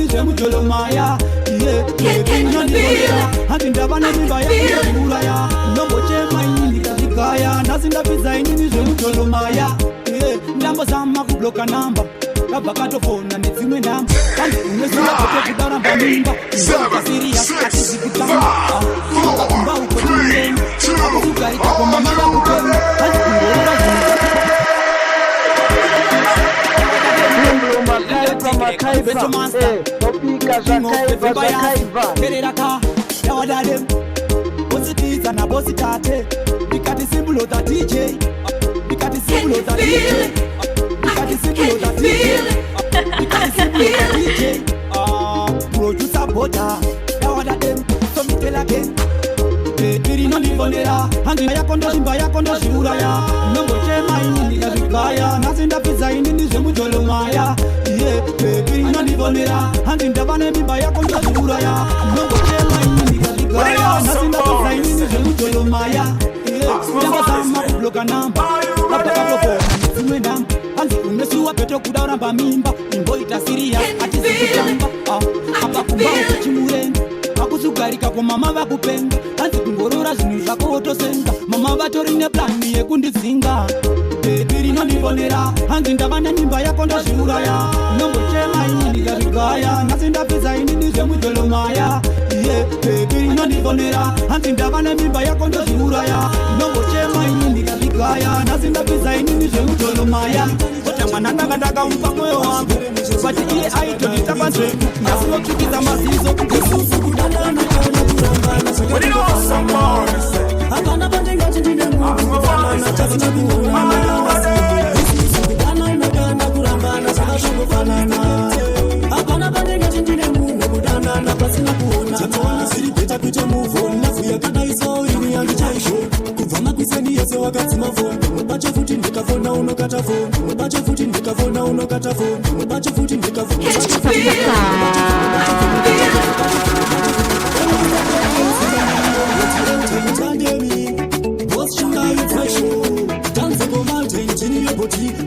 inini zvemujolo maya inondibonera handi ndava nemimba yakuuraya nombochema inini ndikazvigaya nhasi ndapedza inini zvemujolo maya ndambozama kubloka namba kabva katofona nedzimwe nhamba kandi uneziva kote kudaramba mimba asirias atizi kutamba akakumba ukotimurenga akusugaita komama vakupenga handi kungorora zvinhu yawadadem bositiza nabositate ndikati simbulo za DJ ndikati simbulo za DJ ndikati simbulo za DJ ndikati simbulo za DJ producer boda yawadadem somitela again tiri nondibonera hangi yakondozimba yakondozviuraya nongochema inini ndazvigaya nhasi ndapedza inini zvemujolo maya tiri nondibonera hangi ndava nemimba yakondozviuraya nongochema inini ndazvigaya nhasi ndapedza inini zvemujolo maya ndambozama kubloka namba kapakatofona nedzimwe namba hanzi unesuwa peto kuda uramba mimba imboita siriya atizi kutamba apa kumba ukochimurenga akusugarika komama vakupenga hanzi kungorora zvinhu zvako wotosenga mama vatori neplani yekundidzinga bebi rinondibonera hanzi ndava nemimba yako ndozviuraya nongochema inini ndikazvigaya nhasi ndapedza inini zvemujolo maya bebi rinondibonera hanzi ndava nemimba yako ndozviuraya nongochema inini ndikazvigaya nhasi ndapedza inini zvemujolo maya ota mwana ndanga ndakamupa mwoyo wangu bati iye aitonditapa nzvengu ndasiwotsvikiza mazizo isusu kudandana kana kurambana What it all some more? Hakana bandinga chindine mungu kudandana chazina kuona isusu kudandana kana kurambana saka shogofanana Hakana bandinga chindine mungu kudandana pasina kuona Tatona siri beta kuite move on Lafu ya kada iso ini yangi chaisho Kuvama kwiseni yese wakati mavoni Mwebache futi ndikafona unokata phone Mwebache futi ndikafona unokata phone Mwebache futi ndikafona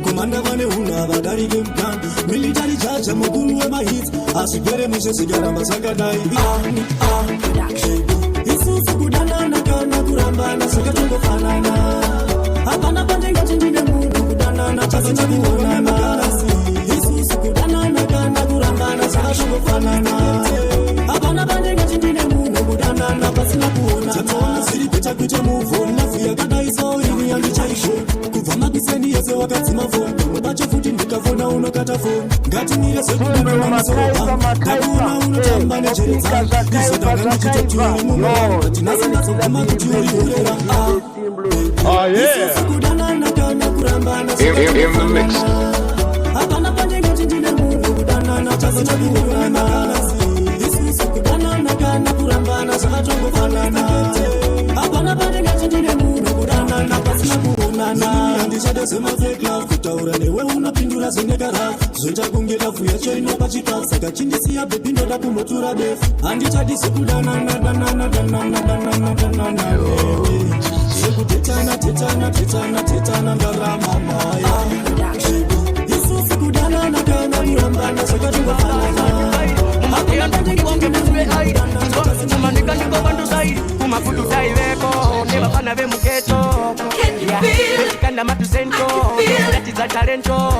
Komanda vane huna vadari gempan Military charge mukuru wema hit Asigere mwishe sigara masaka dai Isusu kudanana kana kurambana Saka tongo fanana Hapana pandenga chindine mungu kudanana Chazina kuonana Isusu kudanana kana kurambana Saka tongo fanana Hapana pandenga chindine mungu kudanana Pasina kuonana Tatona siri peta kuche move on Lafu ya kada iso ini yangi chaisho Kuvama kiseni yese wakati mavoni Mwebache futi ndikafona unokata phone Ngati nire sekudana na msoba Ndakuna unotamba nechereza Isodanga nichitotuwe mumo Ngati nasa naso kama kutiuri urera Isusu kudanana kana kurambana In the mix. Hapana pandenga chindine mungu kudanana Chazina kuonana Isusu kudanana kana kurambana Saka tongo fanana Hapana pandenga chindine mungu kudanana Pasina kuonana Andishade sema fake love Kutaura newe unapindura zenekara Zoita kunge lafu ya choino pachika Saka chindisiya baby ndoda kumotura def Andishade kudanana danana danana danana danana Sekutetana tetana tetana tetana ndarama maya Isusu kudanana kana murambana Saka tunga falana Makia ndugu wange mwe ai Tumanika niko bandu sai Kumakutu tai weko Neba pana ve muketo Kanda matu sento Lati za talento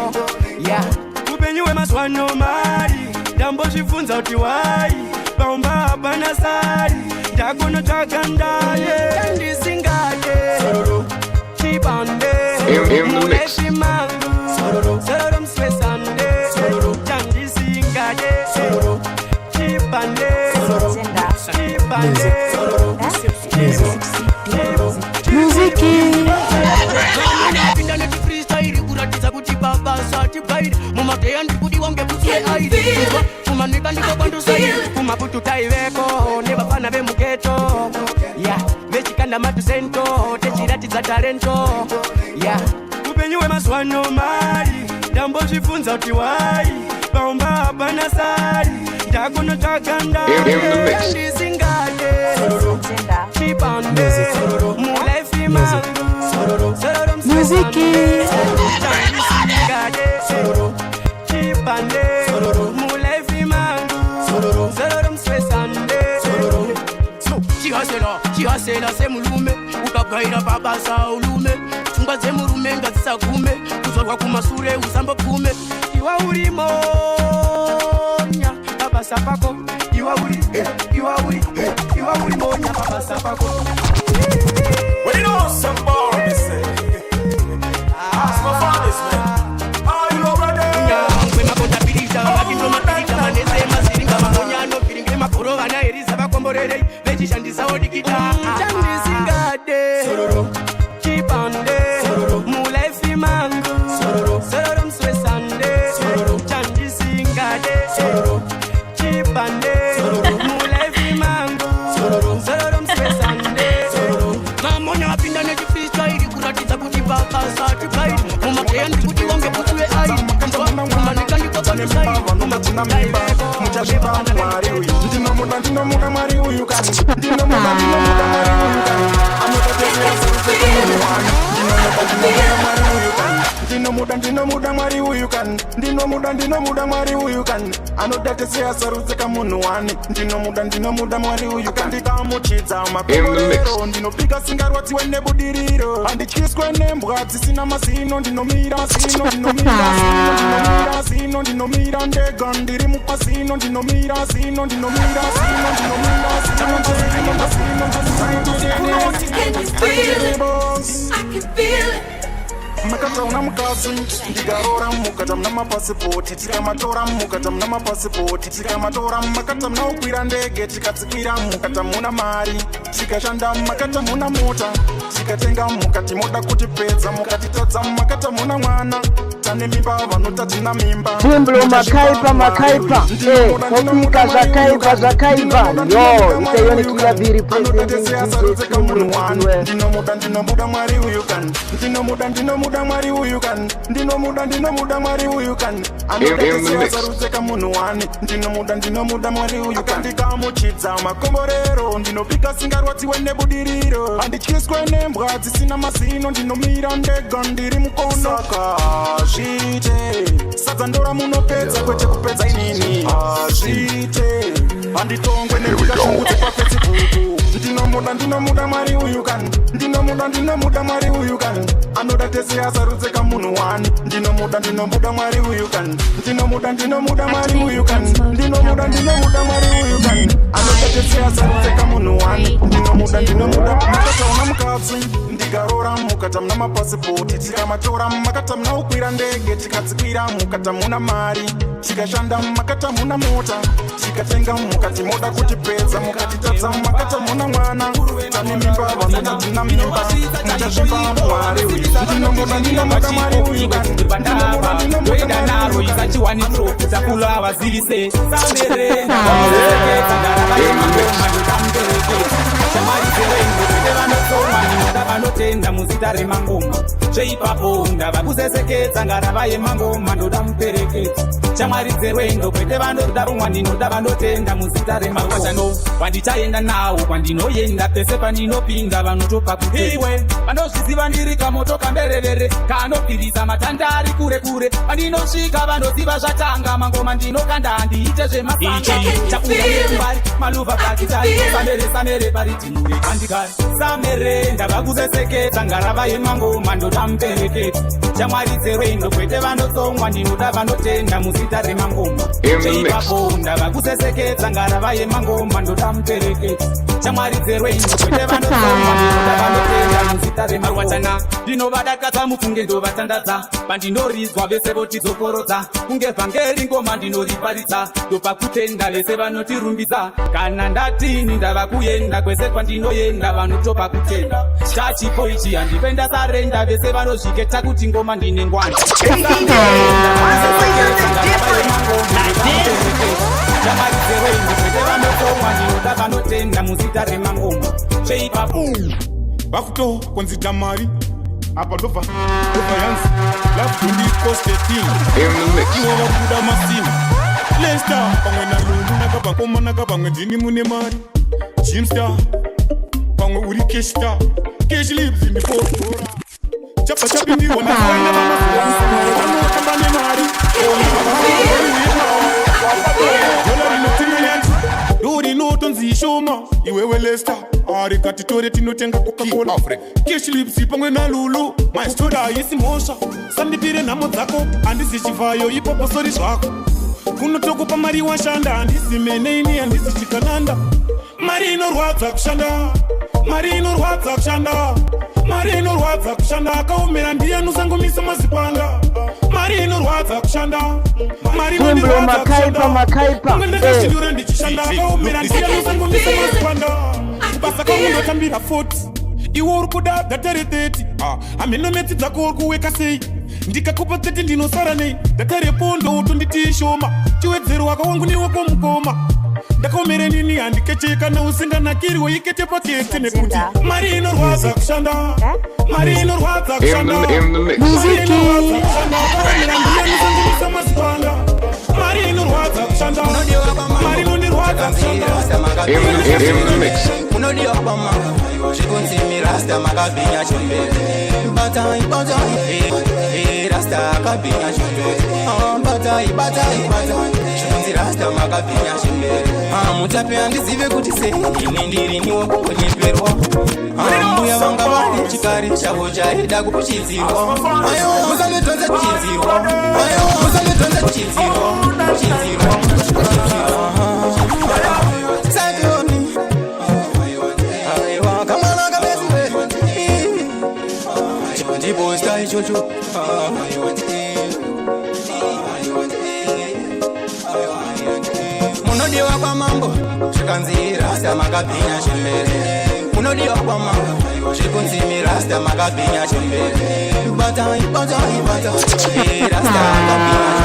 Kupenyuwe maswano mari Dambo shifunza utiwai Baumba hapa na sari Dagono tagandaye Kandi singate Chibande Muleshi mangu Sororo mswesande Kandi singate Chibande Chibande Muziki Mumakeya ndikudi wange kutwe aidi Kumanika ndiko bandu sayi Kumaputu taiweko Neba pana ve muketo Vechikanda matu sento Techirati za talento Kupenyuwe maswano mari Dambo shifunza utiwai Baumba hapa na sari Dagono taganda Kandi singate Chibande Mulefi mangu Muziki Chibande Mulefi mangu kusela semulume ukabwaira babasa ulume pfungwa dzemurume ngadzisagume kuzorwa kumasure usambopfume iwa urimonya babasa pako iwa urimonya babasa pako. What you know some boy me say? Ask my fathers, man. Are you ready? Ngwe makonda pirita makindo mapirita manese masiringa mamonyano piringe makoro vana eriza vakomborere vechishandisa odikita chandisingade sororo chipande sororo mulaifi mangu sororo sororo mswesande sororo chandisingade sororo chipande sororo mulaifi mangu sororo sororo mswesande sororo mamonya wapinda nechifista ili kuratidza kuti bakasa tripai mumakeya ndikuti wange kutwe ai kumanika ndikobamisai kumakutai Muchashiba mwari uyu ndinomuda mwari uyu kani ndinomuda mwari uyu kani anotatezera serusekemunhu wani ndinomuda mwari uyu kani ndinomuda mwari uyu kani anotatezera serusekemunhu wani ndinomuda mwari uyu kani ndikamuchidza makomborero ndinopika singarwadziwe nebudiriro handityiswe nembwa dzisina mazino ndinomira ndega ndiri mupasino ndinomira zino makatauna mukadzi ndikarora mukata muna mapasipoti tikamatora mukata muna mapasipoti tikamatora makata muna ukwira ndege tikatsikwira mukata muna mari tikashanda makata muna mota tikatenga mukati moda kutipedza mukatitadza makata muna mwana tane mimba vanotatina mimba Timblo makaipa kopika zakaipa yo itayoni kila biri ndinomuda mwari uyu kani ndinomuda mwari uyu kani ndinomuda mwari uyu kani anotateseyasaruzeka munhu wani ndinomuda mwari uyu kani ndikamuchidza makomborero ndinopika singarwadziwe nebudiriro handityiswe nembwa dzisina mazino ndinomira ndega ndiri mukondaka zvite sadza ndora munopedza kwete kupedza inini zvite handitongwe nekukashungudze papetsibhuku ndinomuda mwari uyu kani ndinomuda mwari uyu kani anodateseyasaruzeka munhu wani ndinomuda mwari uyu kani ndinomuda mwari uyu kani ndinomuda mwari uyu kani anodateseyasaruzeka munhu wani ndinomuda makatauna mukadzi ndikarora mukata muna mapasipoti tikamatora makata muna ukwira ndege tikatsikwira mukata muna mari tikashanda makata muna mota tikatenga mukati moda kutipedza mukatitadza makata muna mwana tane mimba vanotatina mimba muchasvipa mwari uyu ndinomuda mwari uyu ndinomuda naro isachiwanitro takulu avazivise samerenda vanotenda muzita remangoma zveipapo ndava kusesekedza ngarava yemangoma ndoda muperekedza shamwari dzerwendo kwete vanoda rumwa ndinoda vanotenda muzita remangoma vandichaenda nawo kwandinoenda pese pandinopinda vanotopa kuteiwe vanozviziva ndiri kamoto kamberevere kanopirisa matandari kure kure vandinosvika vanoziva zvatanga mangoma ndinokanda handiite zvemasanga chakuda yekumbari maluva pakitari samere paritinure andikari samere ndava kusesekedza ngarava yemangoma ndoda muperekedza shamwari dzerwendo kwete vanotsongwa ndinoda vanotenda muzita remangoma zveipapo ndava kusesekedza ngarava yemangoma ndoda muperekedza shamwari dzerwendo kwete vanotsongwa ndinoda vanotenda muzita remangoma ndinovadakadza mufunge ndovatandadza pandinoridzwa vese votidzokorodza kunge vhangeri ngoma ndinoriparidza ndopa kutenda vese vanotirumbidza kana ndatini ndava kuenda kwese kwandinoenda vanotopa kutenda chachipo ichi handipenda sarenda vese vanozviketa kuti ngoma ndine ngwanda ndinoda vanotenda muzita remangoma zveipapo vakuto konzita mari apa ndobva yanzi lafundi iwo vakuda masimu lesta pamwe nalungu nakapakoma nakapamwe ndini mune mari jimstar pamwe uri keshta cash lives in the fourth chapa chapindiwa nafaina vanotamba nemari dola rinotinyanzi dori notonzi ishoma iwewe Lester ari katitore tinotenga Coca-Cola Cash lips pamwe na Lulu my story haisi mhosva sandipire nhamo dzako handisi chivayo ipopo sori zvako kunotokupa mari washanda handisi meneini handisi chikananda mari inorwadza kushanda mari inorwadza kushanda mari inorwadza kushanda akaomera ndiye anosangomisa mazipanga mari inorwadza kushanda mari inorwadza kushanda mwe ndakashindura ndichishanda akaomera ndiye anosangomisa mazipanga basa kaundotambira 40 iwe uri kuda dhatare 30 hameno metsi dzako uri kuweka sei ndikakupa 30 ndinosara nei dhatare pondo utonditi shoma chiwedzero waka wangu niwako mukoma ndakaomere nini handikecheka neusinganakiriwo ikete pakete nekuti mari inorwadza kushanda mari inorwadza kushanda mari inorwadza kushanda akaomera ndiye anosangomisa mazipanga mari inorwadza kushanda mari inondirwadza kushanda unodiwa kwama zvikunzi rasta makabinya chombere batai rasta akabinya chombere batai zvikunzi rasta makabinya chombere mutape handizive kuti sei ini ndiri niwo kunyeperwa mbuya vanga vane chikari chavo chaida kuchidzirwa musandotonza kuchidzirwa musandotonza kuchidzirwa Jojo munodiwa kwa mambo zvikanzi rasta makabinya chombere munodiwa kwa mambo zvikunzi rasta makabinya chombere batai rasta makabinya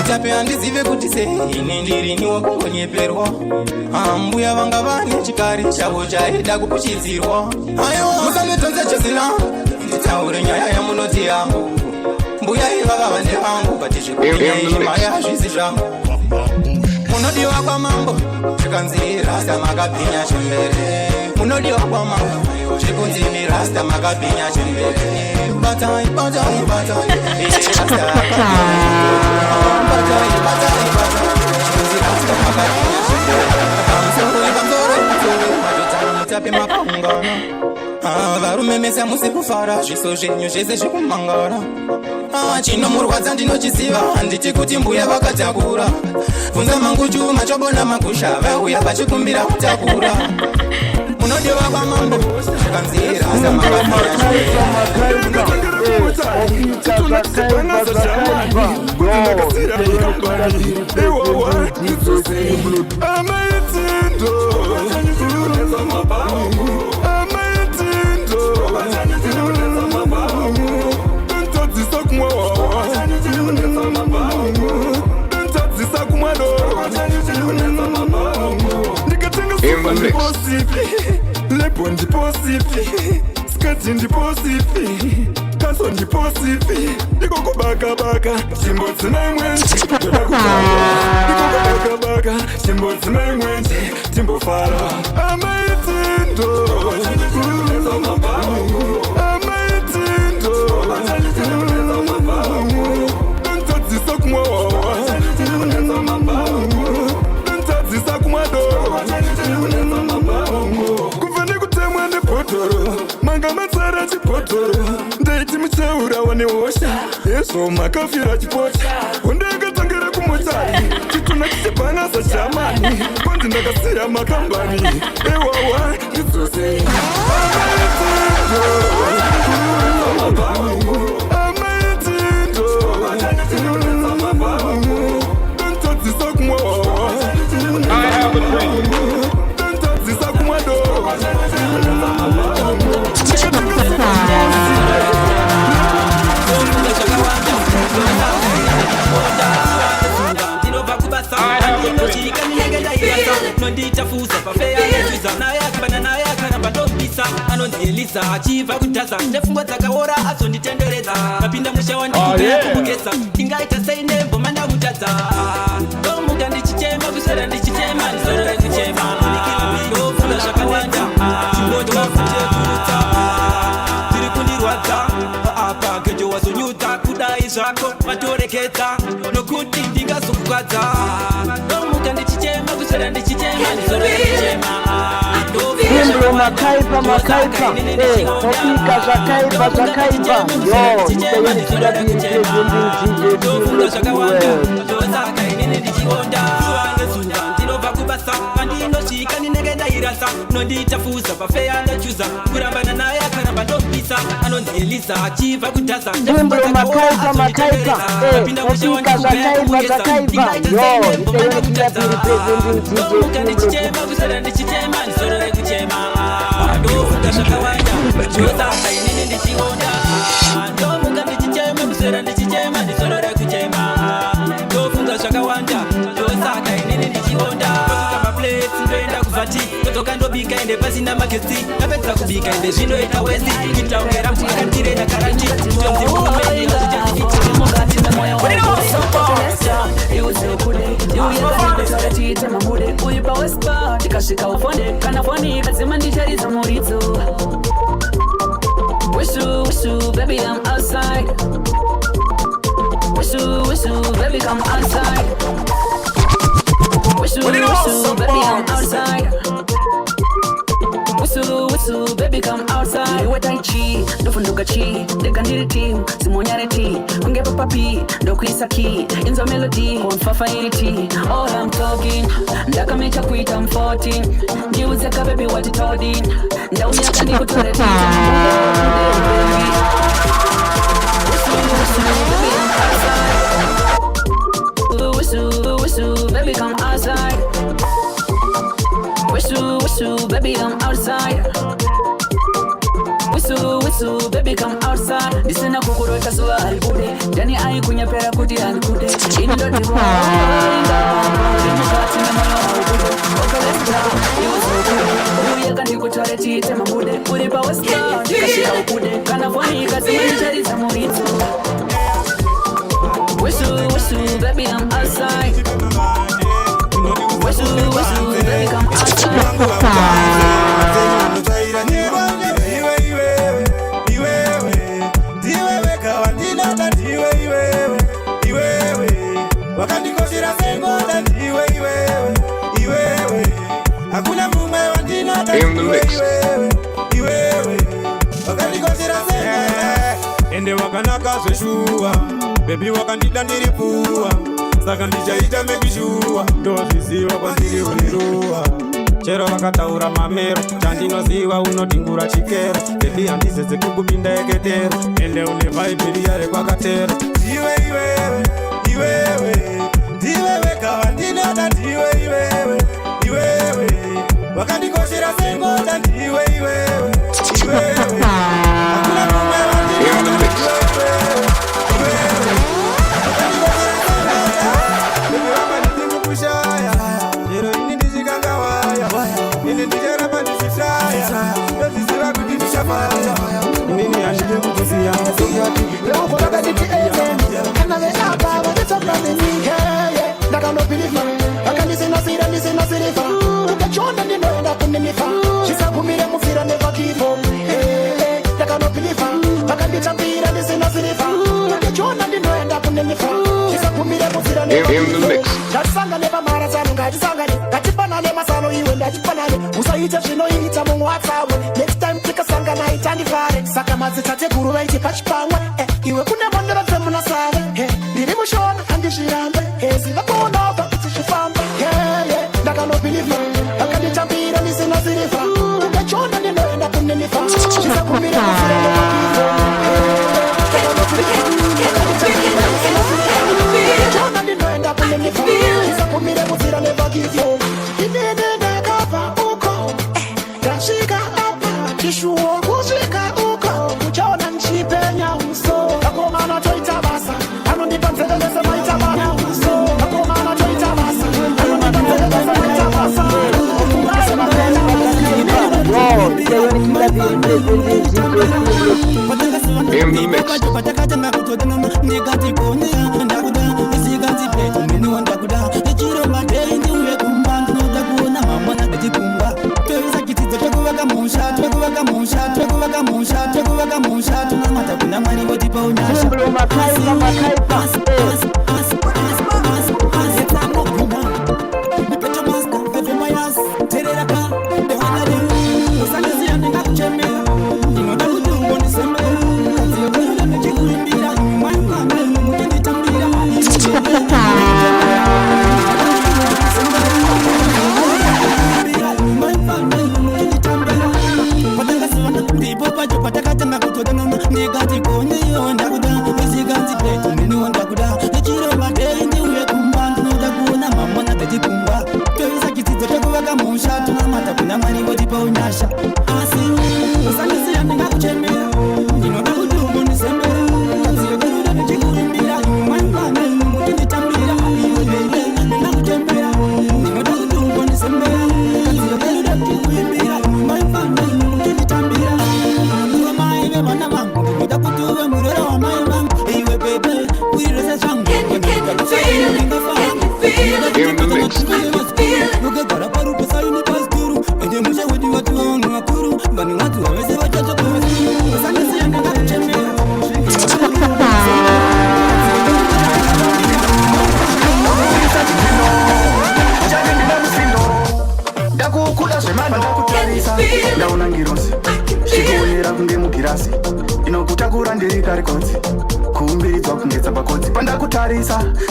mutape handizive kuti sei ini ndiri niwo kunyeperwa mbuya vanga vane chikari chavo chaida kuchidzirwa musandotonza chizila nditaure nyaya yamunoti yangu mbuya ivava vane vangu bati zvikunyaya zvisi zvangu munodiwa kwa mambo zvikanzi rasta makabinya chombere munodiwa kwa mambo zvikunzi rasta makabinya chombere batai mutape makungana varume mese musi kufara zviso zvenyu zvese zvekumangara chinomurwadza ndinochisiva handiti kuti mbuya vakatakura bvunza mangu chuma chobona magusha vauya vachikumbira kutakura munodiwa kwa mambo zvikanzi rasta Lepo ndiposipi skati ndiposipi kaso ndiposipi ndiko kubaka chimbo dzina imwenzi ndoda kutamba ndiko kubaka chimbo dzina imwenzi timbofara amaitindo ntadzisa kumwawawa ntadzisa kumadoro kuvane kutemwa nebhotoro manga matsara chibhotoro ndaiti muchaura wane hosha yezvo makafira chipota undakatangera kumotari chituna chichibhanasa chamani kwanzi ndakasiya makambani ewawa ndidzosei ntadzisa kumwawawa ntadzisa kumadoro nondichafusa pafeya yezviza naye akabana naye akaramba ndobvisa anonzielisa achibva kudhaza nepfungwa dzakaora azonditenderedza kapinda musha wandikumbugesa ingaita sei nemboma ndamutadza ndomuda ndichichema kuswera ndichitema ndizorora ndichema ndofunga zvakawanda chingotwafutekuta tiri kundirwadza apa gejo wazonyudza kudai zva vako vatoreketa nokuti ndingazokukwadza ndomuka ndichichema kuswera ndichichema ndizorore kuchema Imbro makaipa makaipa Topika zakaipa zakaipa Yo, nitayoni kila biri prezenti ndofunga zvakawanda ndosaka inini ndichionda zuva ndinobva kubasa pandinoshika ndinenge ndairasa nondiitafuza pafeya ndachuza kurambana naye akaramba ndopisa anonzi Eliza achibva kudhasa Imbro makaipa makaipa Topika zakaipa zakaipa Yo, nitayoni kila biri prezenti ndomuka ndichichema kuswera ndichichema ndizorore kuchema ndofunga zvakawanda ndosaka inini ndichionda ndomuka ndichichema kuswera ndichichema ndizorore kuchema ndofunga zvakawanda ndosaka inini ndichionda maplate ndoenda kuvati totoka ndobika ende pasina magesti napedza kubika ende zvinoita wezi kitaungera mukatire nakaranji tomzimukumeni mukati memoyo tiite mamude uipa wespa tikasvika ufonde kana foni ikadzima ndichariza muridzo wishu baby I'm outside wishu baby come outside wishu baby I'm outside wishu baby come outside iwe taichi ndofunduka chi ndekandiri team simonyare ti kungepa papi ndokuisa ki inzo melody konfafa iri ti all I'm talking ndakamecha kuita I'm 14 ndiuzeka baby what it all in ndaumyaka ndikutore ti wishu baby come outside wishu baby I'm outside wishu baby come outside ndisina kukurota zuva harikude ndani aikunyepera kuti handikude ini ndodiroinga ndimukati nemoyo haukude okolesta iwozokude uyeka ndikutore tiite mamude uri pawesta ndikashira ukude kana foni ikadzima ndicharidza muridzi wishu baby I'm outside wishu baby come outside wakandikoshera sengoda ndiwe iwewe hakuna mume wandinada iwewe wakandikoshera sengoda ende wakanaka zveshuwa bebi wakandida ndiripuwa saka ndichaita mekishuwa ndozviziva kwandiri uniruwa chero vakataura mamero chandinoziva unodhingura chikero bebi handizeze kukupinda eketero ende une vaibhiri yare kwakatero iwewe ndiwewe kawandinada ndiwe iwewe wakandikoshera sengoda ndiwe iwewe hakuna mume wandinada kushaya jero ini ndichikangawaya ini ndicharamba ndichisaya ndoziziva kuti ndichafaya inini handide kukusiya ndakanosira ukachonda ndinoenda kuninifa chisakumire mufira nevakifo ndakanopilifa vakanditambira ndisina sirifa ukachonda ndinoenda kuninifa chisakumire mufira ngatisangane pamarazano ngatisangane ngatipanane masano iwe ndachipanane usaite zvinoita mumwatsawe next time tikasangana itandivare saka madzitateguru vaiti pachipamwe iwe kune mondero dzemunasare ndiri mushona handizvirambe ziva kuonobva kuti zvifamba ndakanopilifa vakanditambira ndisina sirifa ukachonda ndinoenda kuninifa chisakumire mufira nevakifo chonda ndinoenda kuninifa chisakumire mufira nevakifo inene ndakabva uko ndasvika apa chishuwo kusvika uko uchaona nchipenya uso akomana toita basa anondipa nzeve mese maita basa akomana toita basa anondipa nzeve mese maita basa Makaipa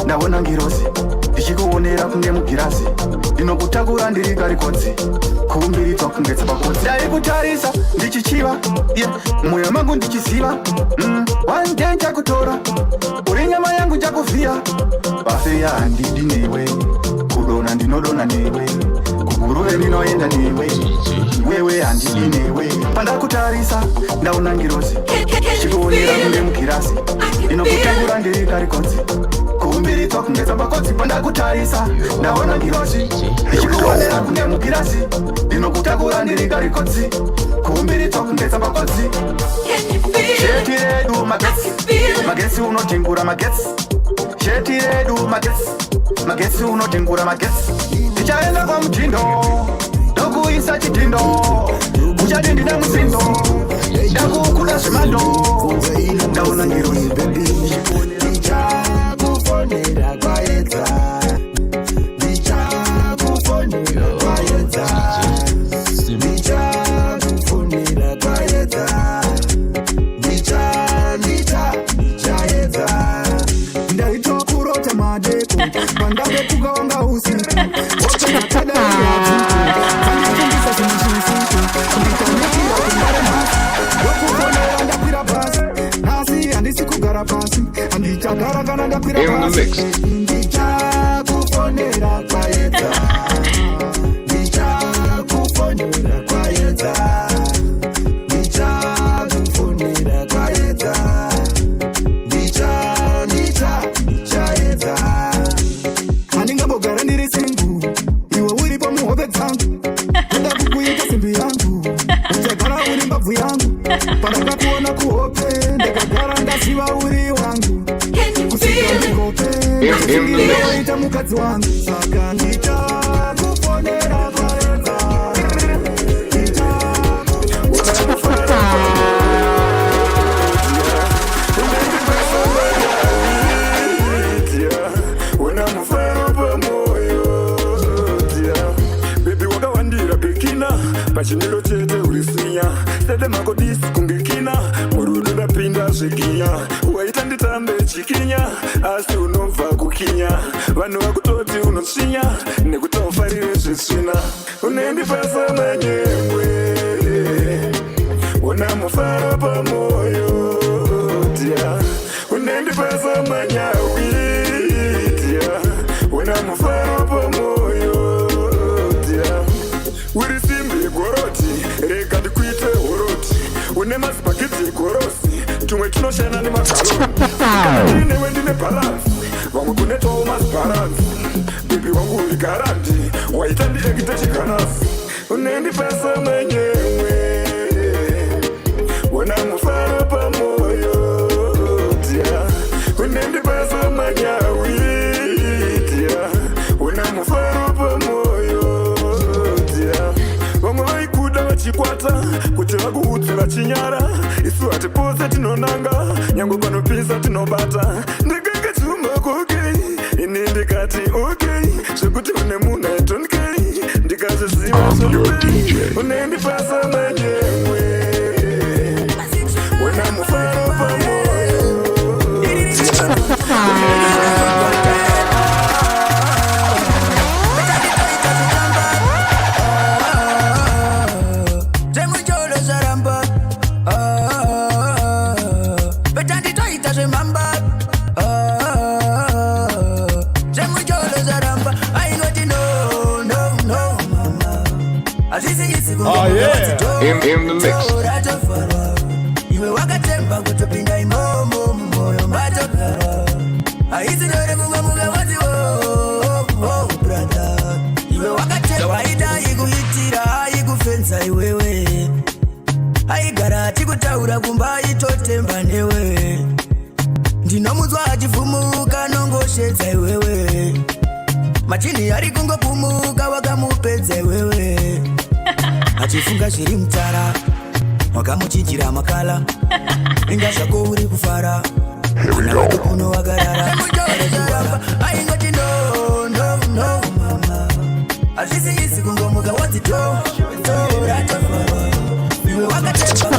Ndaona ngirozi ndichikuonera kunge mugirazi ndinokutakura ndiri karikodzi kuumbiridzwa kunge tsapakodzi ndari kutarisa ndichichiva mwoyo mangu ndichiziva one day nchakutora uri nyama yangu nchakuvhiya basi handidi newe kudona ndinodona newe kuguruve ndinoenda newe wewe handidi newe pandakutarisa ndaona ngirozi ndichikuonera kunge mugirazi ndinokutakura ndiri karikodzi kuumbiridzwa kunge tsapakodzi pandakutarisa ndaona ngirozi ndichikuonera kunge mugirazi ndinokutakura ndiri karikodzi kuumbiridzwa kunge tsapakodzi shetiredu magetsi unotengura magetsi shetiredu magetsi unotengura magetsi ndichaenda kwa mtindo ndokuisa chitindo uchadindina musindo ndakukuda zvemando ndaona ngirozi ndichakufonera kwaedza ndichakufonera kwaedza ndichakufonera kwaedza ndichaedza ndaitokurota madeko pandakekuka wanga usiku otenakadaiaandifundisa zvimishisisho ndikanekira kungare mhasi dokufonera ndakwira pasi nhasi handisi kugara pasi handichagara kana ndakwira pasi ndichakufonera kwaedza ndichakufonera kwaedza ndichakufonera kwaedza ndichaedza handingambogara ndiri singu iwe uri pamuhope dzangu ndoda kukuita simbi yangu uchagara uri mbabvu yangu pandakakuona kuhope ndakagara ndaziva uri wangu kusika ndikope ndasikirewaita mukadzi wangu saka ndichakufonera kwaedza pachinilo chete urisinya sede makodisi kungikina murudo ndapinda zvikinya waita nditambe chikinya asi unobva kukinya vanhu vakutoti unosvinya nekuti aufarire zvisvina unendipasa manyemwe una mufaro pamoyo dia unendipasa manyawi dia una mufaro pamoyo dia uri simbi goroti rega ndikuite horoti une mazibhakiti gorosi tumwe tunoshana nemakaroti newe ndine balansi vamwe kunetowo mazibharansi bibi wangu uri garandi waita ndiekite chiganasi unendipasa manyemwe una mufaro pamoyo dia unendipasa manyawi dia una mufaro pamoyo dia vamwe vaikuda vachikwata kuti vakuudze vachinyara isu hatipose tinonanga nyange panopisa tinobata ndikenge chuma kokei ini ndikati okei zvekuti une munhu aitonkei ndikazviziva zvokei unendipasa manyemwe una mufaro pamoyo Oh yeah. In the mix. Iwe wakatemba kutopinda imomo moyo matokara. Aizi dore kungamuga wazi oh brother. Iwe wakatemba waida iguhitira igufenza iwewe. Aigara tikutaura kumba itotemba newe. Ndinomudzwa achivumuka nongoshedza iwewe. Machini ari kungopumuka wakamupedza iwewe. Achifunga zviri mutara wakamuchinjira makala. Inga zvako uri kufara kuna watu kuno wagarara. Aingoti no mama. Azvisi isi kungomuka wazi to ratafara. Iwe wakatemba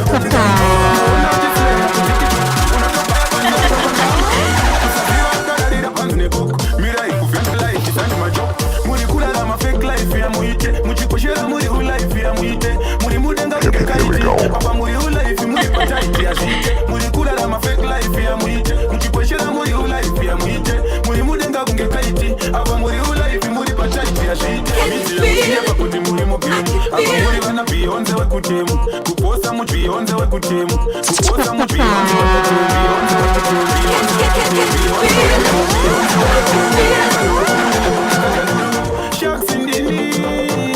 Papa muri life muri patati ya shite muri kula la ma fake life ya muite mukiposhera muri life ya muite muri mudenga kunge kaiti aba muri life muri patati ya shite miti ya pakuti muri mugimu aba muri bana beyonce we kutemu kuposa mu beyonce we kutemu kuposa mu beyonce we kutemu sharks in the knee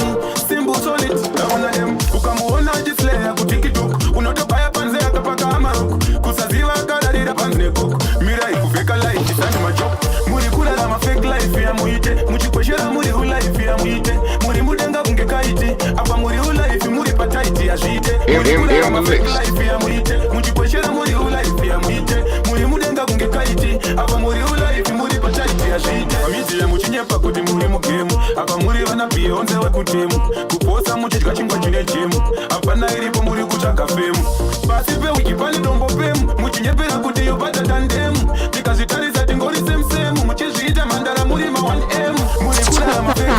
simple solid naona dem ukamuona jislea kutiktok unotobaya panze akapaka amaruku kusaziwa kadarira panzeko mira ikufeka life tani majok muri kula la fake life ya muite muchiposhera muri life ya muite muri mudenga kunge kaiti apa muri life muri pataiti ya shite muri kula la fake life ya muite muchiposhera muri life ya muite muri mudenga kunge kaiti apa muri life muri pataiti ya shite miti ya muchinyepa kuti muri mugemu apa muri vana beyonce we kutemu kuposa muchidya chingwa chine chemu apana iripo muri kutsvaga femu pasi pewiki pane dombo pemu muchinyepera kuti yobata tandemu tikazvitarisa tingori semusemu muchizviita mandara muri ma1m muri kurara mafeka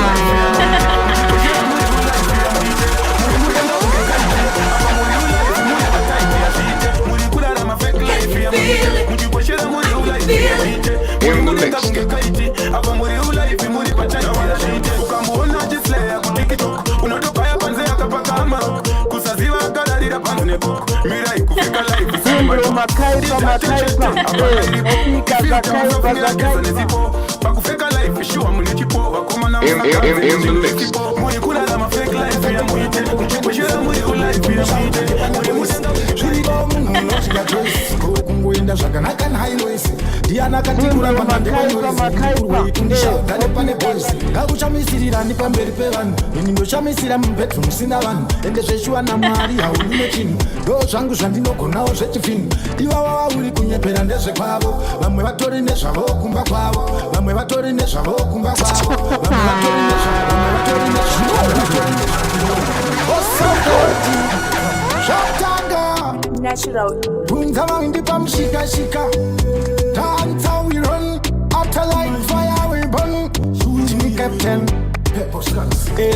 muri kurara mafeka life ya muchiposhera muri life ya muite muri mudenga kunge kaiti apa muri life muri pataiti ya shite ukamuona jislea kutiktok unotobaya panze akapaka amaruku kusaziwa kadarira panze neko mira ikufika life pakufeka life shuwa mune chipo wakomana muri kulala mafake life ya muite muchiposhera muri life ya muite muri mudenga zviriko munhu unosvika choisi kungoenda zvakanaka nhainoisi ndiana katikura pamandekondikundishaudha nepane boisi ngakuchamisirani pamberi pevanhu ini ndochamisira mubedroom musina vanhu ende zveshuwa namwari hauni nechinhu ndo zvangu zvandinogonawo zvechifini ivava uri kunyepera ndezvekwavo vamwe vatori nezvavo kumba kwavo vamwe vatori nezvavo kumba kwavo vamwe vatori zvatanga natural bunza mawindi pamushikashika dance how we run after like fire we burn Jimmy Captain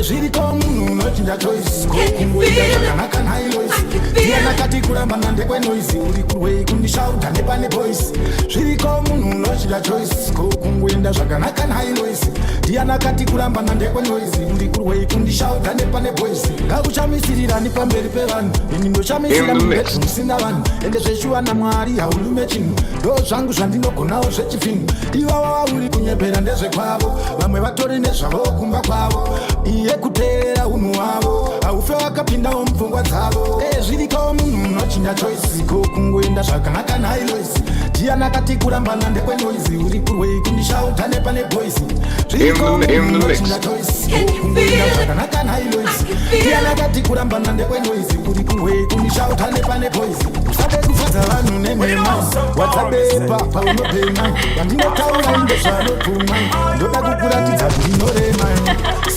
zviriko munhu unochinja choisi kokungoita zvakanaka nailoisi ndiana kati kurambana ndekwenoisi uri kurwei kundishauta nepane boisi zviriko munhu unochinja choisi kokungoenda zvakanaka nailoisi ndiana kati kurambana ndekwenoisi uri kurwei kundishauta nepane boisi ngakuchamisiririrani pamberi pevanhu ini ndochamisira mubedroom musina vanhu ende zveshuwa namwari hauni mechinhu ndo zvangu zvandinogonawo zvechifini ivava uri kunyepera ndezvekwavo vamwe vatori nezvavo kumba kwavo iye kuteerera unhu hwavo haufe wakapindawo mupfungwa dzavo zviriko munhu unochinja choisi kokungoenda zvakanaka nailoisi ndiana kati kurambana ndekwenoisi uri kurwei kundishauta nepane boisi zviriko munhu unochinja choisi kokungoenda zvakanaka nailoisi ndiana kati kurambana ndekwenoisi uri kurwei kundishauta nepane boisi usade kufadza vanhu nemhema watsabepa paunopema vandinotaura indezvanopfuma ndoda kukuratidza kuti ndinorema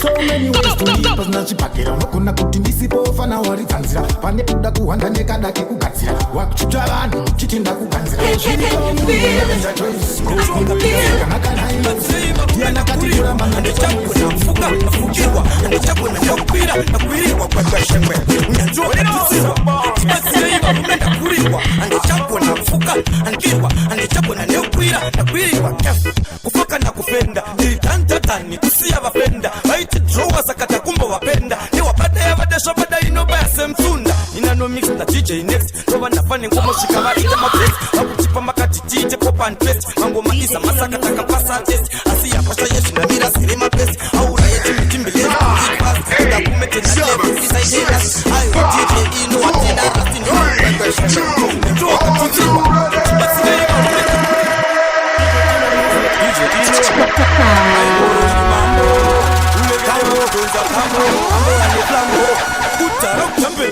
so many ways to live pasina chipakera unogona kuti ndisipo fana waritsanzira pane kuda kuhwanda nekada kekugadzira wakuchutsva vanhu chiti ndakuganzira zvirikomuenza choisi kokungoiakanaka nainoianakatikurambana ndechakufukirwa ndechakona ndakupira ndakuirirwa kwashengwe unyanzvi wakatutsirwa tibatsirei varume ndakurirwa andichagona kufuka andirwa andichagona nekukwira ndakuirirwa kufuka ndakufenda ndiri tantatani kusiya vafenda vaiti drowa saka takumbo vapenda newabada yavadesha badaino Mr. DJ next Nova nafane ngomo shikaba ita mapes Wakutipa makati DJ pop and paste Mango maisa masaka taka pasa test Asiya pasha yeshi na mira siri mapes Aura yetu mtimbilezi Eat fast Kuda kumete na level Isa ideas Ayo DJ ino atina Rasti ndo Kwekwe Njoa katutiwa Basile DJ ino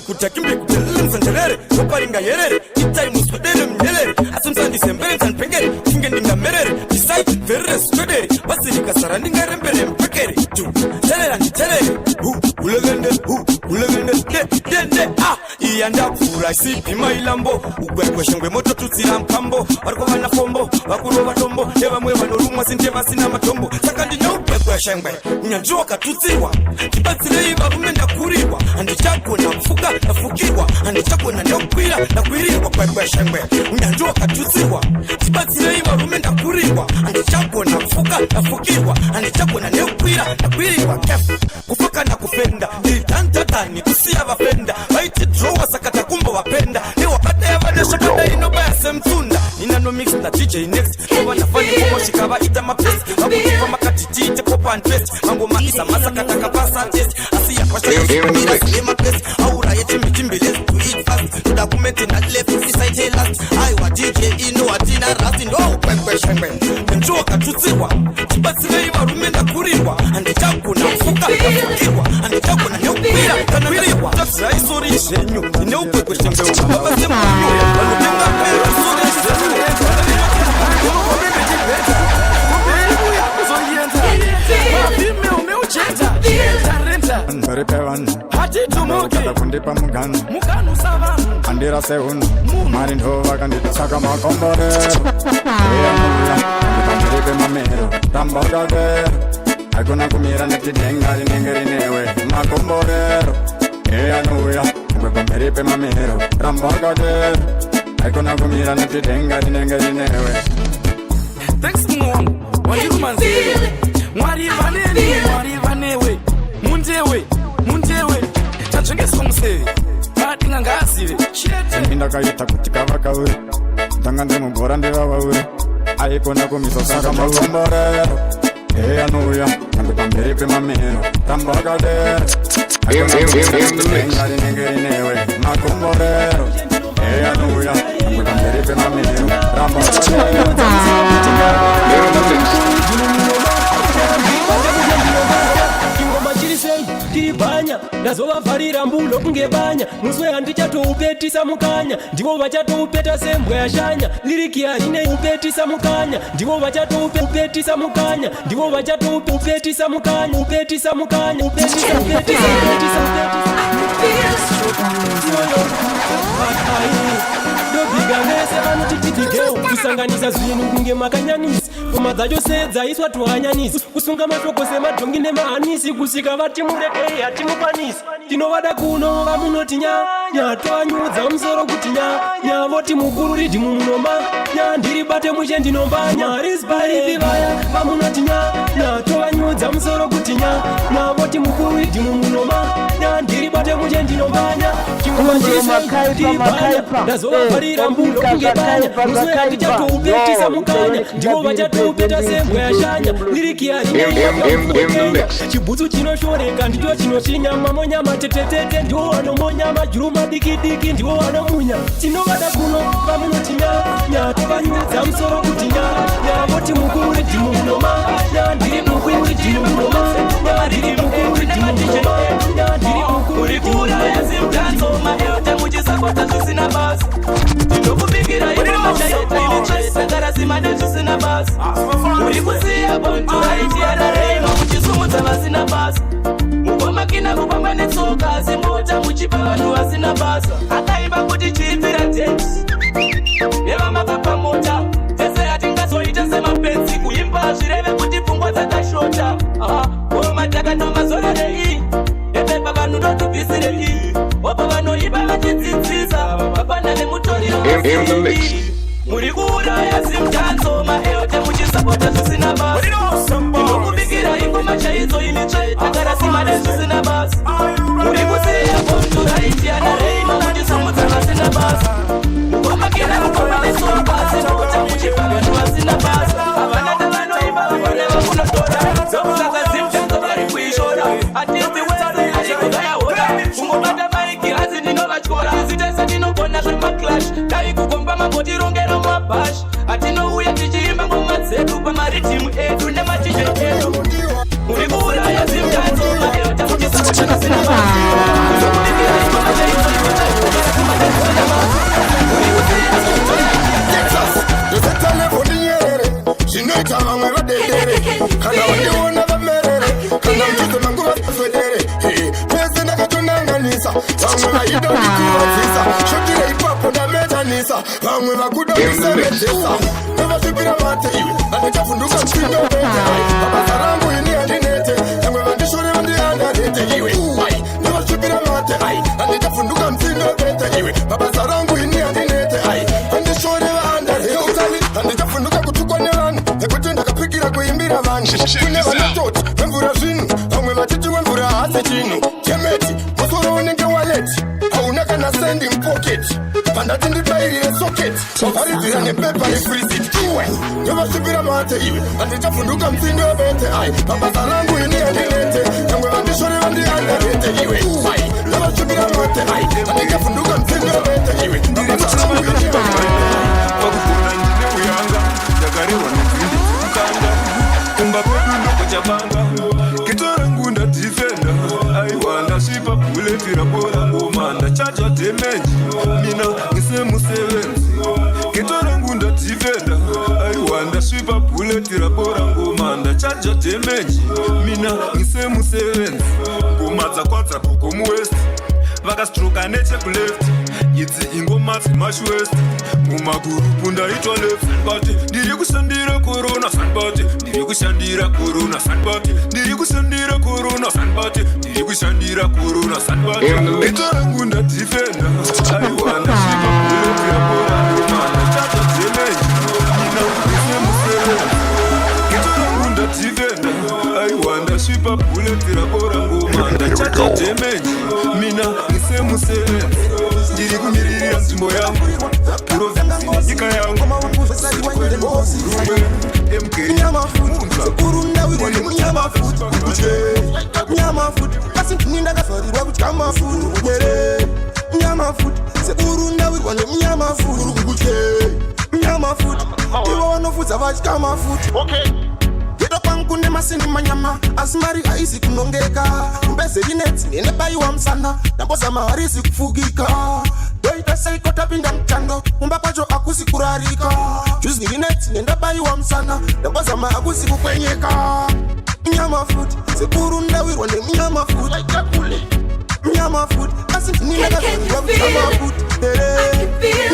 Kutakimbe kutelenza njelere Koparinga yerere Itai muswadele mnyelere Asumsandi sembere nsanpengere Kingendinga merere Isai verre skwedere Basirika sarandinga rembere mpekere Tu Telera ni telere Ulegende Ulegende Dende Iyanda kura Isipi mailambo Ugwekwe shengwe moto tutira mkambo Warko wana fombo Wakuro watombo Eva mwe wanorumwa sintema sina matombo Sakandi nyaupekwe shengwe Nyanjoka tutiwa Kibatile iba rumenda kuriwa Andi chako na mfuka nafukiwa Andi chako na nyokwira Nakwiriwa kwekwe shengwe Nyanjoka tutiwa Kibatile iba rumenda kuriwa Andi chako na mfuka nafukiwa Andi chako na nyokwira Nakwiriwa kefu Kufaka na kufenda Nilitantatani kusia wapenda Waiti drowa sakata kumbo wapenda Ni wakata ya vadesha kada inoba ya semtunda Ninano mix na DJ next Kwa nafani kumo shikaba ita mapes Wakutupa makati tite pop and paste Mango maisa masaka taka pasa test Asiya pasha yeshi mira sile mapes Aura yechi mitimbilezi to eat fast Kuda kumete na left inside hey last Aiwa DJ ino atina rasti ndo kwekwe shengwe Njoa katutiwa Kibatile iwa rumenda kuriwa Ande chako na mfuka nafukiwa Ande chako na nyokwira kanawiriwa Tafsira isori ishenyu Ine ukwekwe shengwe Baba semu unyo Walutenga pera isori ishenyu Hati tumuki kundipa mugano Mugano savano Andira seunu Marindo wakandita saka makombore Eya mula Kandipangiripe mamero Tambogage Hakuna kumira nitidengari nengeri newe Makomborero Eya nuya Kandipangiripe mamero Tambogage Hakuna kumira nitidengari nengeri newe Thanks Mungu Wanjiru manzele Mwari vaneni Mwari vanewe Mundewe Tachongeso mseve Matinga ngasive Minda kaita kutika wakawe Tangande mugora ndiva wawe Aikona kumiso saka makomborero Eya nuya Kandipangiripe mamero Tambogage Hakuna nengeri newe Makomborero Eya nuya Kandipangiripe mamero Tambogage Kiribanya, nazova farira mbulo kungebanya Muswe andichato upetisa mukanya Ndivo vachato upeta sembwe ya shanya Liriki ya ine upetisa mukanya Ndivo vachato upetisa mukanya Ndivo vachato upetisa mukanya Upetisa mukanya Upetisa Dobigamese vanu tititigeo Kusanganiza zwinu kunge makanyanisi Kumadzajo sedza iswa tuhanyanisi Kusunga matokose madhongi maanisi Kusika vati murekei hati mupanisi Tinovada kuno vamunoti nya Toanyudza msoro kuti nya Voti mukuru ridi mumunoma Nya ndiribate mushe ndinomba Nya risbarivi vaya vamunoti nya Toanyudza msoro kuti nya Voti mukuru ridi mumunoma Nya ndiribate mushe ndinomba Nya Nazova farira mbulo kungebanya Muswe andichato upetisa mukanya Ndivo vachato upeta sembwe ya shanya Liriki ya ine Chibutsu chinoshoreka ndicho chinochinyama Monyama tetetete ndiwo wanomonyama Juru madikidiki ndiwo wanomunya Tinovada kuno vamunoti nya Tovanyudza msoro kuti nya Voti mukuru ridi mumunoma Nya ndiri mukuru ridi mumunoma Nya ndiri mukuru ridi mumunoma Nya ndiri mukuru ridi mumunoma Mayote mujisapota zvisina basi Ndinokubigira ino machaita ilichesagara simade zvisina basi Uri kusiya bontu haiti yarareima muchisumudza vasina basi Mukomakina kupamba netsoka simota muchipa vanhu vasina basa Akaimba kuti chiipira tensi Eva makapa mota Tese hatingazoita semapenzi Kuimba zvireve kuti pfungwa dzakashota Koma takanombazorerei Epepa vanhu ndotibvisirei Opa vanoiba vachidzidzisa Vapanda nemutoriro vasiri Muri kuuraya simtanzo Maheote muchisapota zvisina basi Ndinokubikira ingoma chaidzo imitsve Takarasimane zvisina basi Muri kusiya bontu raiti yanareima Muchisamudza kuishora zokutaka zimtanzo vari kuishora atizi wese arikugayahora kungobata maiki hazi ndinovatyora zitese tinogona zvemaclash taikukomba mambotirongero mabash atinouya tichiimba ngoma dzedu pamaritimu edu nematije edu muri kuuraya zimtanzo madero takutisakuchakasina zvinoita vamwe vadedere kana vandiona vamerere kana mchizo mangu vaswedere pese ndakatonanganisa vamwe vaida ndikuvadzisa shotire ipapo ndametanisa vamwe vakuda kusemedzesa nevasvipira mate iwe handichavhunduka mchindopete mabasa rangu ini handinete vamwe vandishore vandiandarete iwe nevasvipira mate handichavhunduka mchindopete iwe mabasa rangu ini handinete vandishore vaandarete handichavhunduka kutukwa nevanhu nekuti ndakapikira kuimbira vanhu kune vanototi vemvura zvinhu vamwe vachiti wemvura hasi chinhu chemeti musoro unenge waleti hauna kana sendi mupoketi pandati ndibairire soketi wavharidzira nepepa refrizit iwe ndovasvipira mate iwe handichavhunduka mtsindi webete mabasa rangu ini handinete vamwe vandishore vandiandarete iwe ndovasvipira mate handichavhunduka mtsindi webete iwe mabasa rangu ini ndakarehwa nenzindi dzekukanda kumba kwedu ndokuchabanga kitorangu ndadhifenda aiwa ndasvipa bhuleti rabora ngoma ndachatsva dhemeji mina ngisemusevenzi kitorangu ndadhifenda aiwa ndasvipa bhuleti rabora ngoma ndachatsva dhemeji mina ngisemusevenzi ngoma dzakwadza kugomuwest vakastroka nechekuleft idzi ingoma dzemashwest mumagurupu ndaitwa left sanbati ndiri kushandira korona sanbati ndiri kushandira korona sanbati ndiri kushandira korona sanbati ndiri kushandira korona sanbati itorangu ndadhifenda aiwa ndasvipa bhuleti rabora ngoma ndachatsva dhemeji mina ngisemusevenzi itorangu ndadhifenda aiwa ndasvipa bhuleti rabora ngoma ndachatsva dhemeji mina ngisemusevenzi ndiri kumiririra nzvimbo yangu provhinsi nyika yangu kune masini manyama asimari haisi kunongeka mbese rinetsi nenebaiwa msana ndambozama harisi kufugika doita seiko tapinda mchando kumba kwacho akusi kurarika juzi rinetsi nendabaiwa msana ndambozama akusi kukwenyeka nyama futi sekuru ndawirwa nemunyama futi nyama futi asi ndinindakazanirwa kunyama futi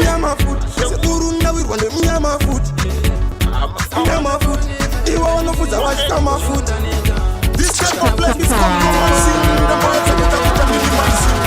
nyama futi sekuru ndawirwa nemunyama futi nyama futi iwa wanofudza vachikama futi this kind of black is coming to my scene the boys are getting to me my scene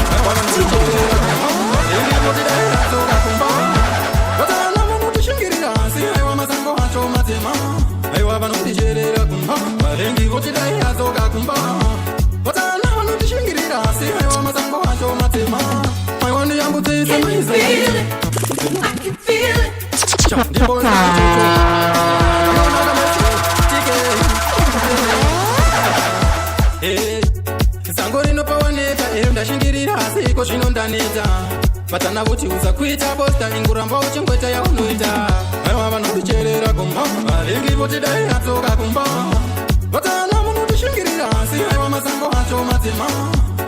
zango rinopaoneka ndashingirira asi iko zvinondaneta vatana kuti usakuita bosta inguramba uchingweta yaunoita aiwa vanondicherera kumba vavengi voti dai atsoka kumba vatana munondishingirira asi aiwa mazango acho matema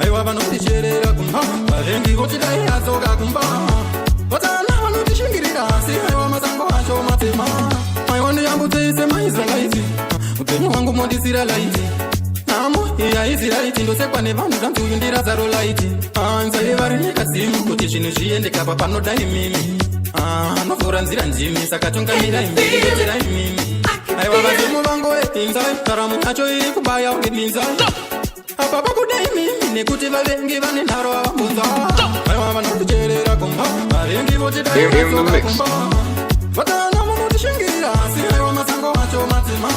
aiwa vanondicherera kumba vavengi voti dai atsoka kumba vatana vanondishingirira asi aiwa mazango acho matema aiwa ndiyambutseise maizolaiti upenyu hwangu mondisira laiti namo haizi raiti ndosekwa nevanhu zvanzi uyu ndirazaro laiti nzai vari nekazimu kuti zvinhu zviendekapa panodai mimi novhura nzira ndimi saka tungamirai mbiri ndoterai mimi aiwa vazimu vangoetinzai ndaramo yacho iri kubaya ungebinzai apa pakudai mimi nekuti vavengi vane nharo avambunza aiwa vanondicherera kumba vavengi voti daiasoka kumba vatana munondishingirira asi aiwa masango acho matema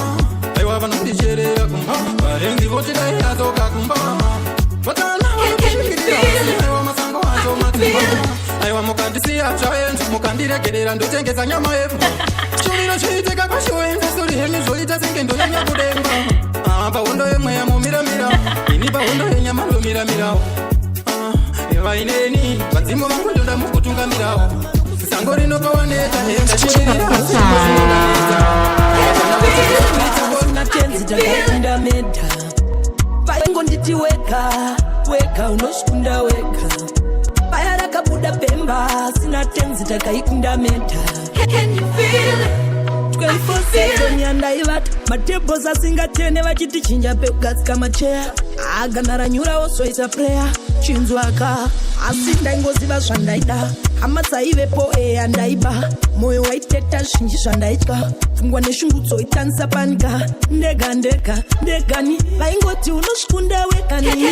aiwa vanondicherera kumba vavengi voti daiasoka kumba vatana vanondishingirira asi aiwa masango acho matema aiwa mukandisiya zvaenzi mukandiregerera ndotengesa nyama yemba shumiro chiiteka kwashiwenza suri hemi zvoita senge ndonyanya kudenga miramirawo evaineni vadzimu vakundonda mukutungamirawo sango rinopawaneta natenzi takakunda meda vaingonditi weka weka unoshikunda weka paya rakabuda pemba sina tenzi takaikunda meda nyandaivata matebhos asingatene vachitichinja pekugadzika macheya aganaranyura osoisa preya chinzwaka asi ndaingoziva zvandaida hama dzaivepo eya ndaiba mwoyo waiteta zvinji zvandaitya pfungwa neshungudzo itanisa panika ndega ndega ndegani vaingoti unosvikunda wekani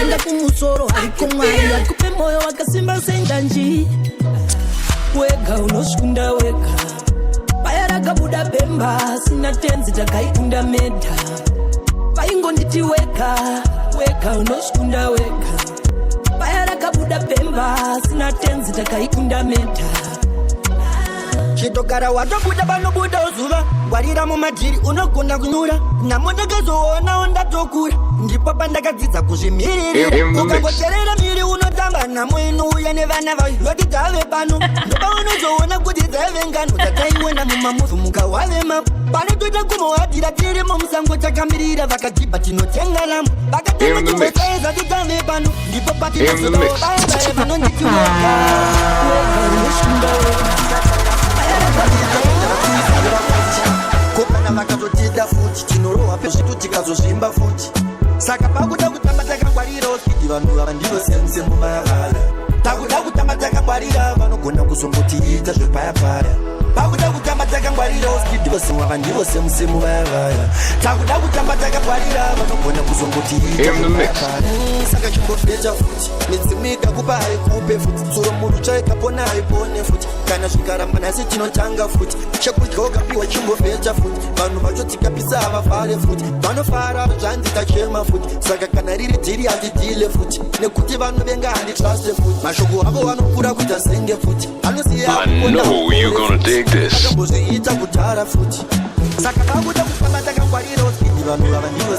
enda kumusoro hariko mwari akupe mwoyo wakasimba senjanji wega unosvikunda wega paya rakabuda pemba sina tenzi takaikunda meda vaingonditi weka weka unosvikunda wega paya rakabuda pemba sina tenzi takaikunda meda chitogara watobuda panobuda uzuva ngwarira mumadhiri unogona kunyura namo ndakazoona ndatokura ndipo pandakadzidza kuzvimirira ukangocherera miri unotamba namo inouya nevana vayo yoti dzave pano ndoba unozoona kuti dzave ngano dzataiona mumamuvi mukawavema panotoita kumohadhira tirimo musango takamirira vakadhibha tinotenga lamo vakatema timbosaedza totave pano ndipo patinozodaobayabaye vanonditiweka kopana vakatotida futi tinorohwa pezvitu tikazozvimba futi saka pakuda kutamba takangwarira osvidi vanhu vava ndivo semusemumavaya takuda kutamba takangwarira vanogona kuzongotiita zvepayapaya pakuda kutamba takangwarira osvidi vosewava ndivo semusemumavaya takuda kutamba takangwarira vanogona kuzongotiita saka chimbobhecha futi midzimu ikakupa haikupe futi tsuro munhu chaikapona haipone futi kana zvikaramba nasi tinotanga futi chekudya ukapiwa chimbobhecha futi vanhu vacho tikapisa havafare futi vanofara zvanzi tachema futi saka kana riri dhiri handidhile futi nekuti vanhu venga handitraste futi mashoko avo vanokura kuita zenge futi anosiyaambozviita kudhara futi saka vakuda kufamba takangwarira osvidi vanhu vava ndivo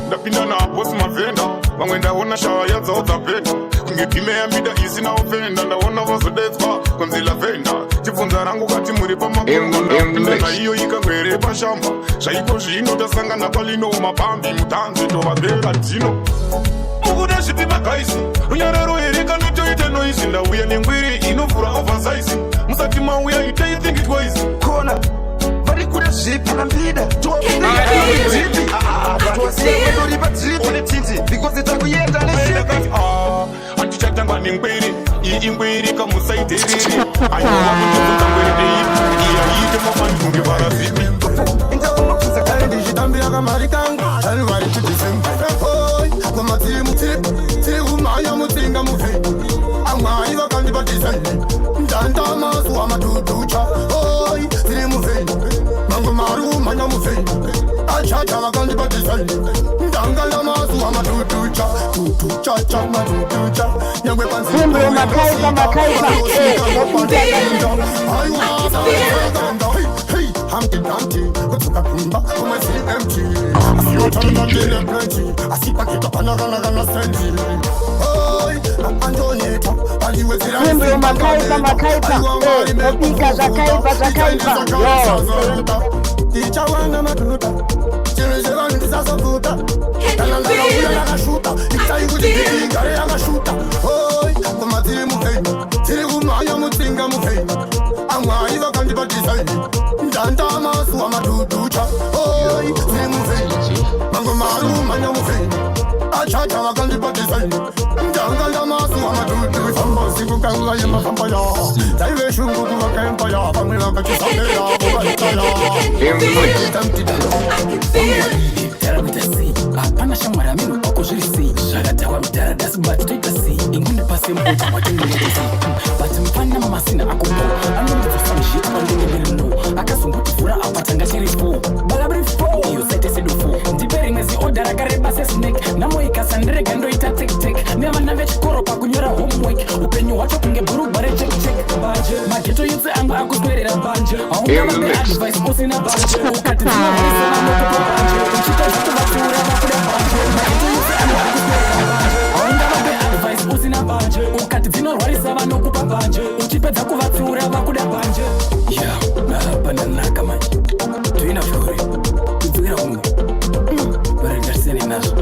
ndapinda nabosi mavenda vamwe ndaona shaya dzao dzapeta kunge pime yambida isina ofenda ndaona vazodetswa kunzila venda chibvunza rangu kati muri pamagondapinda naiyo ikangwere pashamba zvaipo zvino tasangana palino mapambi mutanzi tovabera dzino mukuda zvipi magaisi runyararo here kanotoita noisi ndauya nengwiri inovhura oversize musati mauya itei think it wise kona vari kuda zvipi nambida handichatangwa nengwiri iyi ingwiri kamusaitereri aiaamutozotangweredei iyaite mafandunge varazivi ndichitambira kamari kangu january to december kwamatiri tiri kumhanya mutsinga muvheni amwai vakandipa design ndanda mazuva maduducha oi tiri muvheni mangu mari kumhanya muvheni achacha vakandipa design ndanganda mazuva maduducha duduchacha maduducha nyangwe panziaiwaaaaa Humpty Dumpty, what's the kumba? Come and see empty. I see what I'm not getting plenty. I see packet up and I'm gonna send you. Oh, I'm doing it. And you will see that. Makaipa. Opika zakaipa. Teacher wana matuta. Chirejeva ndisaso kuta. Kanangana uya nakashuta. Itai kuti gare yakashuta. Oh, kumatiri mufeni. Tiri kumaya mutsinga mufeni. Amwai vakandipa design. Ndanda mazuva maduducha oi tiri muvheni mangu maru manya muvheni achacha vakandipa design ndanganda mazuva madudu fambozi kukanga yemafamba ya dzaive shungu kuvakaemba ya vamwe vakachisambera kuvaitaya hapana shamwari amino oko zviri sei zvakatawa mudhara dasi bati toita sei ingunde pasi mbuta mwatengerekezi bati mufana mamasina akombo anondidzosa muzviti pandingeberino akazombotivhura apatanga chiri 4 balabri 4 iyo saite sedo 4 ndipe rimwe ziodha rakareba sesnake wacho kunge bhurugwa rechekchek banje mageto yutse angu akuswerera banje haungavape advice usina banje ukati dzinorwisa vanokupa banje uchita zvekuvapfuura vakuda banje mageto yutse angu akuswerera banje haungavape advice usina banje ukati dzinorwarisa vanokupa banje uchipedza kuvapfuura vakuda banje pandanaka manje toina flori kudzukira kumwe varengatisene nazvo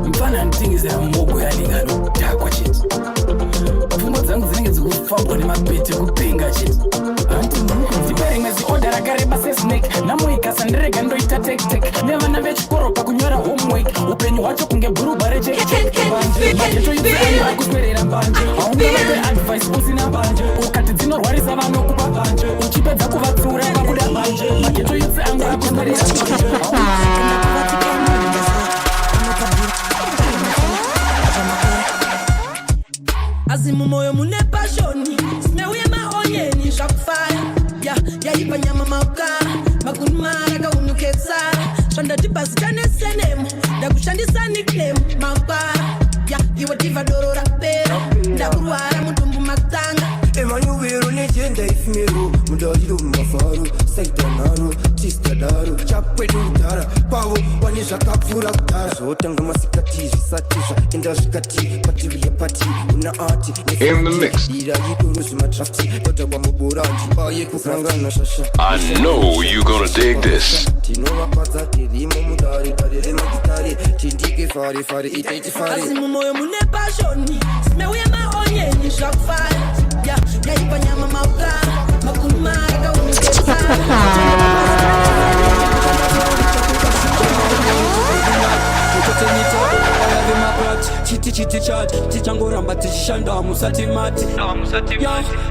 mfana nditengezera mogo yaningano takwa chete pfungwa dzangu dzinenge dzikufambwa nemapete kupenga chete ndipere mwezi oda rakareba sesnake namuikasa ndirega ndoita tektek nevana vechikoro pakunyora homework upenyu hwacho kunge bhurugwa rechekchekbanje mageto yutseangu akuswerera banje haungavape advice usina banje ukati dzinorwarisa vanokupa banje uchipedza kuvatsiura vakuda banje mageto yutseangu akuswerera banje azimu moyo mune pashoni simeuye maonyeni zvakufara yaipa nyama maukara makunimara kaunuketsara zvandatibhazita nesenemo ndakushandisa nickname maukara iwe diva doro rapera ndakurwara mutumbu makutanga emanyuvero nejenda ifimero mudariro mumafaro saitanaro tistadaro chakwedu kudhara pavo wane zvakapfuura kudhara zvotanga masikati zvisati zvaenda zvikati pativi yapati una ati neiraidoro zvimatrafti totagwa muboranji aye kusangana shasha I know you gonna dig this. tinovapatsa tirimo mudare dare remagitare tindike fare fare itaiti fare azimu moyo mune pashoni simeuye maonyeni zvakufara yaipa nyama maukara makunimara kaunuketsara chiti chati tichangoramba tichishanda musati mati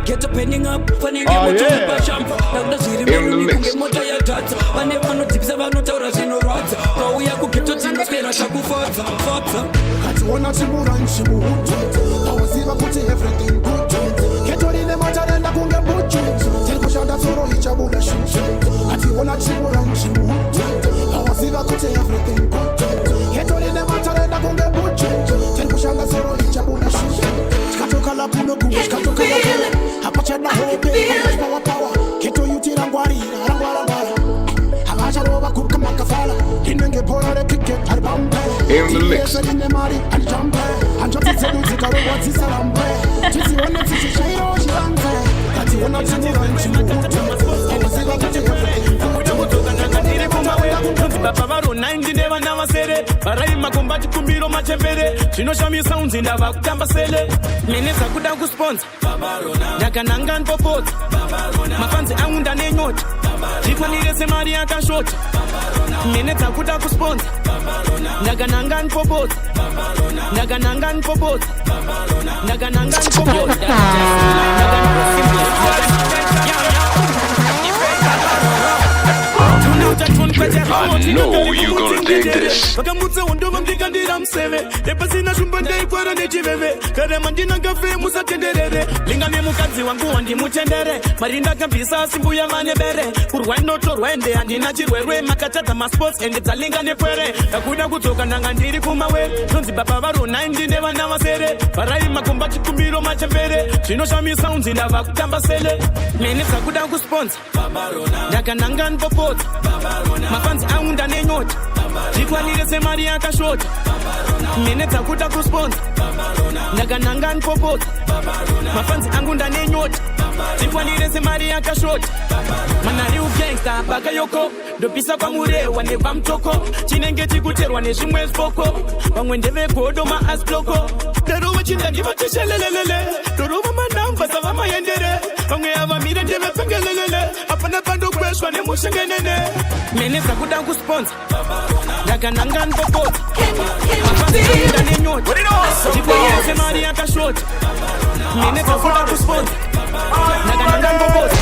geto pending up fanenge moto pashampa nakuda zviri murumi kunge moto yatata vane vanodzipisa vanotaura zvinorwadza pauya kugeto tinoswera zvakufadza kationa chimuranchi muhutu awaziva kuti everything good geto rine matarenda kunge mbuchu tiri kushanda tsoro ichabuda shuchu ationa chimuranchi muhutu awaziva kuti everything good geto rine matarenda kunge mbuchu tiri kushanda tsoro ichabuda shuchu tikatoka lapuno kunge tikatoka lapuno hapachana hope hapachana power geto yuti rangwarira rangwarangwara havacharova kuka makafala inenge bhora repicket ari pampe iyese rine mari ari jampe hanjoti dzedu dzikarongwa dzisarambe tidzione dzichishairo chivanze kationa chimuranchi muhutu awaziva kuti baba varona ndine vana vasere varai makombati kumbiro machembere zvinoshamisa unzinda vakutamba sele mene dzakuda kusponsa ndakananga ndopodza mafanzi angu ndanenyota zvikwanire semari yakashota mene dzakuda kusponsa ndakananga ndopodza ndakananga ndopodza ndakananga ndopodza I know you gonna dig this. vakamutse hondova mndikandira museve epasina zvumba ndaikwara nechiveve karema ndina kafe musatenderere linga nemukadzi wangu wandimutendere mari ndakabvisa simbuya mane bere kurwa inotorwa ende handina chirwerwe makatadza masports ende dzalinga nepwere ndakuda kudzoka ndanga ndiri kumawe nonzi baba varona ndine vana vasere varai makomba chikumbiro machembere zvinoshamisa unzinda vakutamba sele mene dzakuda kusponsa ndakananga ndopodza mafanzi angu ndanenyota zvikwanire semari yakashota mene dzakuda kusponsa ndakananga ndopodza mafanzi angu ndanenyota zvikwanire semari yakashota manari ugangsta bakayoko ndopisa kwamurewa nepamutoko chinenge chikuterwa nezvimwe zvipoko vamwe ndevegodo maasploko darova chindandivateshelelelele dorova manamba savamaendere vamwe avamire ndevepfengelelele apana pandokweshwa nemushengenene mene dzakuda kusponsa ndakananga ndopodza mafanzi angu ndanenyota zvikwanire semari yakashota mene dzakuda kusponsa ndakananga ndopodza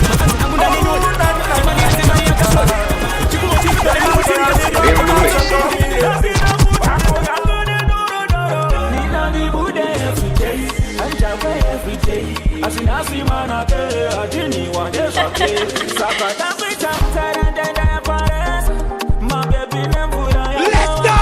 mafanzi angu ndanenyota zvikwanire semari yakashota Let's go!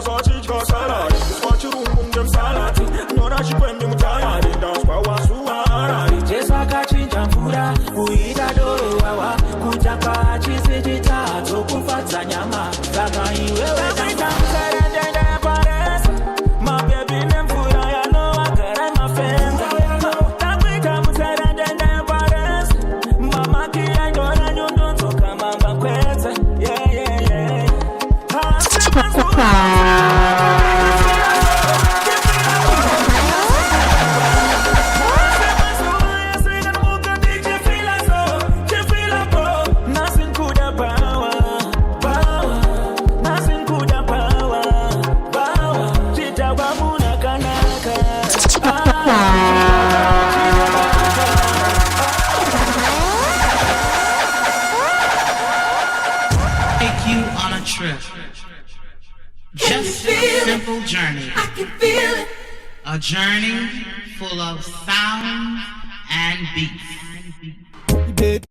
chidya salad iswa chirungu ngemsalad nyora chikwembe mutayari ndazwa wasuharari Jesu akachinja mvura kuita doro wawa kutapa chisi chitatu kufadza nyama saka iwewe taita mserendende paresa mabebi nemvura yanovagara mafenza takuita mserendende paresa mamaki yaindora nyundunzoka mamba kwedza Take you on a trip. Just a simple journey. I can feel it. A journey full of sounds and beats.